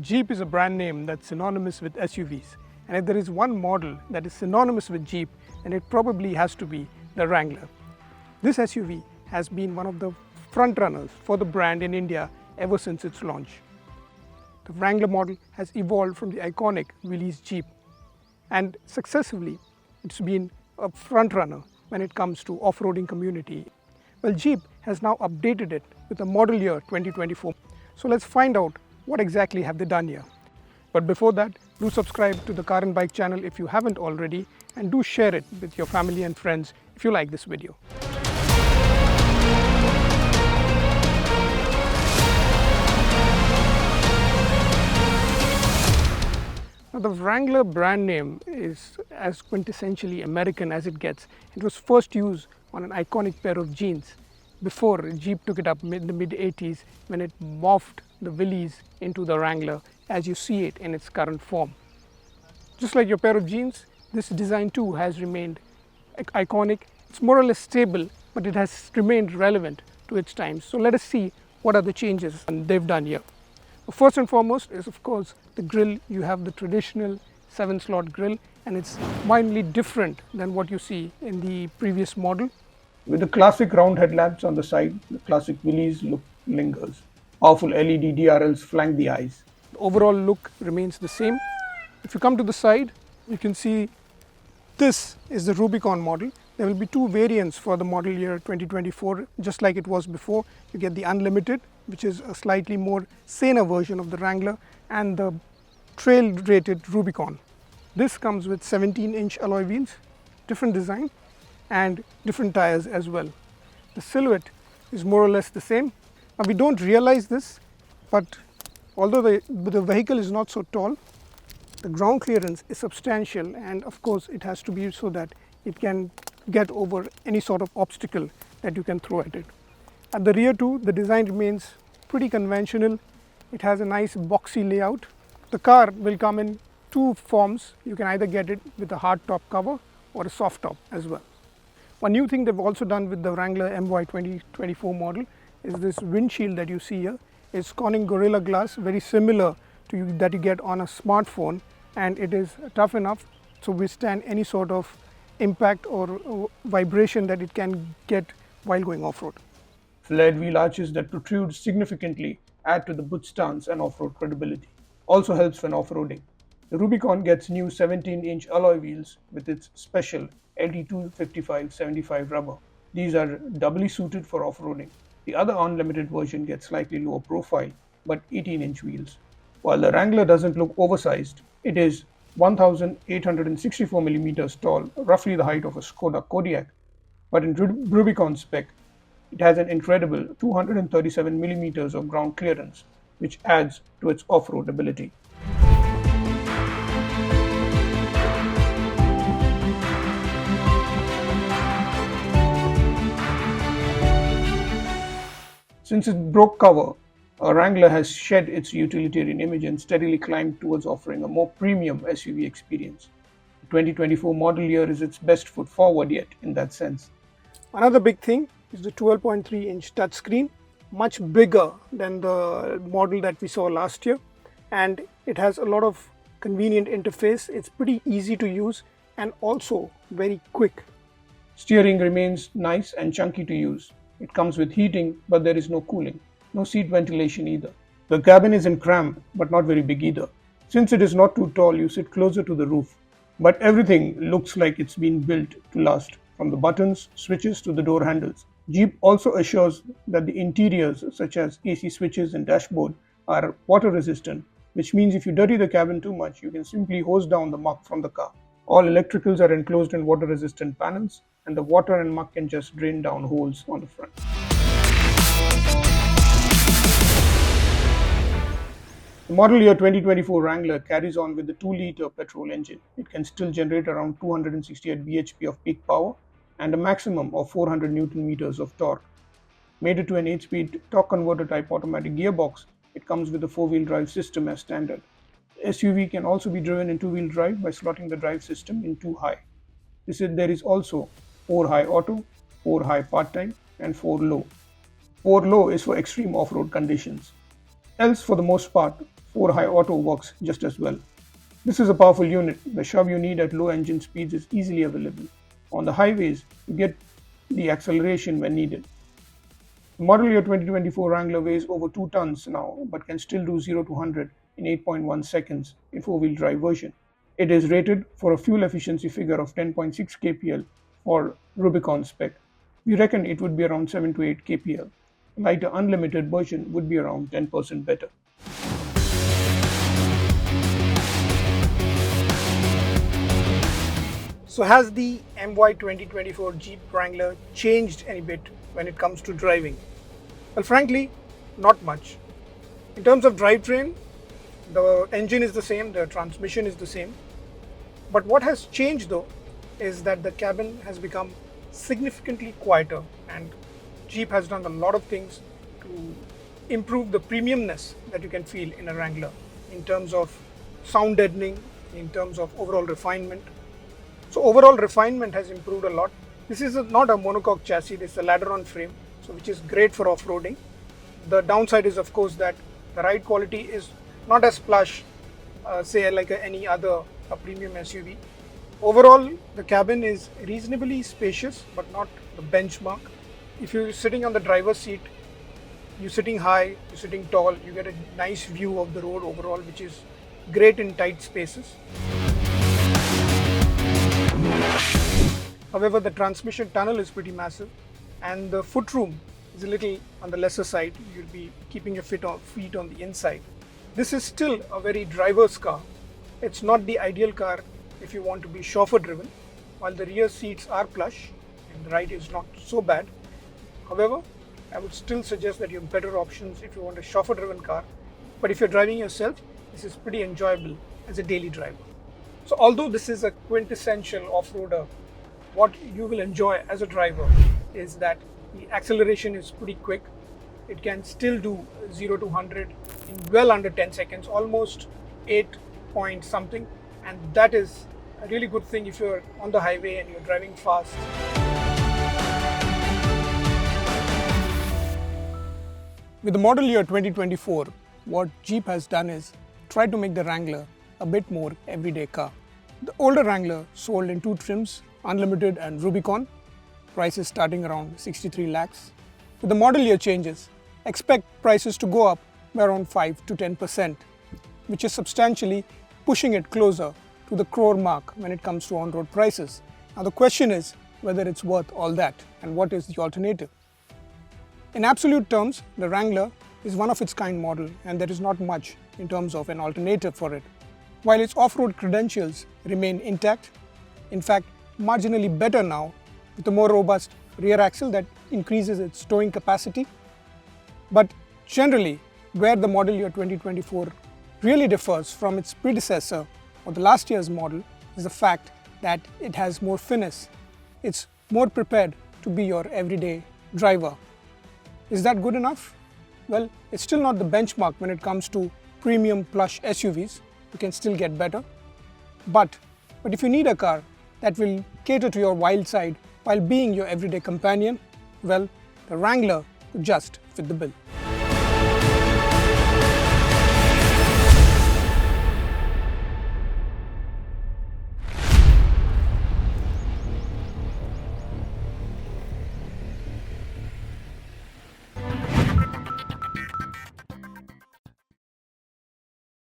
Jeep is a brand name that's synonymous with SUVs, and if there is one model that is synonymous with Jeep, then it probably has to be the Wrangler. This SUV has been one of the front runners for the brand in India ever since its launch. The Wrangler model has evolved from the iconic Willys Jeep, and successively it's been a front runner when it comes to off-roading community. Well, Jeep has now updated it with the model year 2024. So let's find out what exactly have they done here. But before that, do subscribe to the Car and Bike channel if you haven't already, and do share it with your family and friends if you like this video. Now, the Wrangler brand name is as quintessentially American as it gets. It was first used on an iconic pair of jeans before Jeep took it up in the mid-80s when it morphed the Willys into the Wrangler as you see it in its current form. Just like your pair of jeans, this design too has remained iconic. It's more or less stable, but it has remained relevant to its times. So let us see what are the changes they've done here. First and foremost is, of course, the grille. You have the traditional 7-slot grille, and it's mildly different than what you see in the previous model. With the classic round headlamps on the side, the classic Willys look lingers. Powerful LED DRLs flank the eyes. The overall look remains the same. If you come to the side, you can see this is the Rubicon model. There will be two variants for the model year 2024, just like it was before. You get the Unlimited, which is a slightly more saner version of the Wrangler, and the trail-rated Rubicon. This comes with 17-inch alloy wheels, different design, and different tires as well. The silhouette is more or less the same. Now, we don't realize this, but although the vehicle is not so tall, the ground clearance is substantial, and of course it has to be so that it can get over any sort of obstacle that you can throw at it. At the rear too, the design remains pretty conventional. It has a nice boxy layout. The car will come in two forms. You can either get it with a hard top cover or a soft top as well. One new thing they've also done with the Wrangler MY 2024 model is this windshield that you see here. It's Corning Gorilla Glass, very similar to that you get on a smartphone, and it is tough enough to withstand any sort of impact or vibration that it can get while going off-road. Flared wheel arches that protrude significantly add to the boot stance and off-road credibility. Also helps when off-roading. The Rubicon gets new 17-inch alloy wheels with its special LT255/75 rubber. These are doubly suited for off-roading. The other Unlimited version gets slightly lower profile, but 18-inch wheels. While the Wrangler doesn't look oversized, it is 1,864 millimeters tall, roughly the height of a Skoda Kodiaq. But in Rubicon spec, it has an incredible 237 millimeters of ground clearance, which adds to its off-road ability. Since it broke cover, Wrangler has shed its utilitarian image and steadily climbed towards offering a more premium SUV experience. The 2024 model year is its best foot forward yet in that sense. Another big thing is the 12.3-inch touchscreen, much bigger than the model that we saw last year, and it has a lot of convenient interface. It's pretty easy to use and also very quick. Steering remains nice and chunky to use. It comes with heating, but there is no cooling. No seat ventilation either. The cabin isn't cramped, but not very big either. Since it is not too tall, you sit closer to the roof. But everything looks like it's been built to last, from the buttons, switches to the door handles. Jeep also assures that the interiors, such as AC switches and dashboard, are water resistant, which means if you dirty the cabin too much, you can simply hose down the muck from the car. All electricals are enclosed in water resistant panels, and the water and muck can just drain down holes on the front. The model year 2024 Wrangler carries on with the 2-liter petrol engine. It can still generate around 268 bhp of peak power and a maximum of 400 Newton meters of torque. Mated to an 8-speed torque converter type automatic gearbox, it comes with a 4-wheel drive system as standard. The SUV can also be driven in 2-wheel drive by slotting the drive system in 2 high. There is also 4 high auto, 4 high part-time, and 4 low. 4 low is for extreme off-road conditions. Else, for the most part, 4 high auto works just as well. This is a powerful unit. The shove you need at low engine speeds is easily available. On the highways, you get the acceleration when needed. The model year 2024 Wrangler weighs over 2 tons now, but can still do 0 to 100 in 8.1 seconds in 4-wheel drive version. It is rated for a fuel efficiency figure of 10.6 kpl for Rubicon spec. We reckon it would be around 7 to 8 kpl. A lighter unlimited version would be around 10% better. So has the MY 2024 Jeep Wrangler changed any bit when it comes to driving? Well, frankly, not much. In terms of drivetrain, the engine is the same, the transmission is the same. But what has changed though is that the cabin has become significantly quieter, and Jeep has done a lot of things to improve the premiumness that you can feel in a Wrangler in terms of sound deadening, in terms of overall refinement. So overall refinement has improved a lot. This is not a monocoque chassis, this is a ladder-on frame, so which is great for off-roading. The downside is of course that the ride quality is not as plush, say like any other premium SUV. Overall, the cabin is reasonably spacious, but not the benchmark. If you're sitting on the driver's seat, you're sitting high, you're sitting tall, you get a nice view of the road overall, which is great in tight spaces. However, the transmission tunnel is pretty massive and the footroom is a little on the lesser side. You'll be keeping your feet on the inside. This is still a very driver's car. It's not the ideal car if you want to be chauffeur driven, while the rear seats are plush and the ride is not so bad. However, I would still suggest that you have better options if you want a chauffeur driven car. But if you're driving yourself, this is pretty enjoyable as a daily driver. So although this is a quintessential off-roader, what you will enjoy as a driver is that the acceleration is pretty quick. It can still do 0 to 100 in well under 10 seconds, almost 8 point something, and that is a really good thing if you're on the highway and you're driving fast. With the model year 2024, what Jeep has done is try to make the Wrangler a bit more everyday car. The older Wrangler sold in 2 trims, Unlimited and Rubicon, prices starting around 63 lakhs. With the model year changes, expect prices to go up by around 5 to 10%, which is substantially pushing it closer to the crore mark when it comes to on-road prices. Now the question is whether it's worth all that and what is the alternative. In absolute terms, the Wrangler is one of its kind model and there is not much in terms of an alternative for it. While its off-road credentials remain intact, in fact marginally better now with a more robust rear axle that increases its towing capacity. But generally, where the model year 2024 really differs from its predecessor or the last year's model is the fact that it has more finesse. It's more prepared to be your everyday driver. Is that good enough? Well, it's still not the benchmark when it comes to premium plush SUVs. You can still get better. But if you need a car that will cater to your wild side while being your everyday companion, well, the Wrangler could just fit the bill.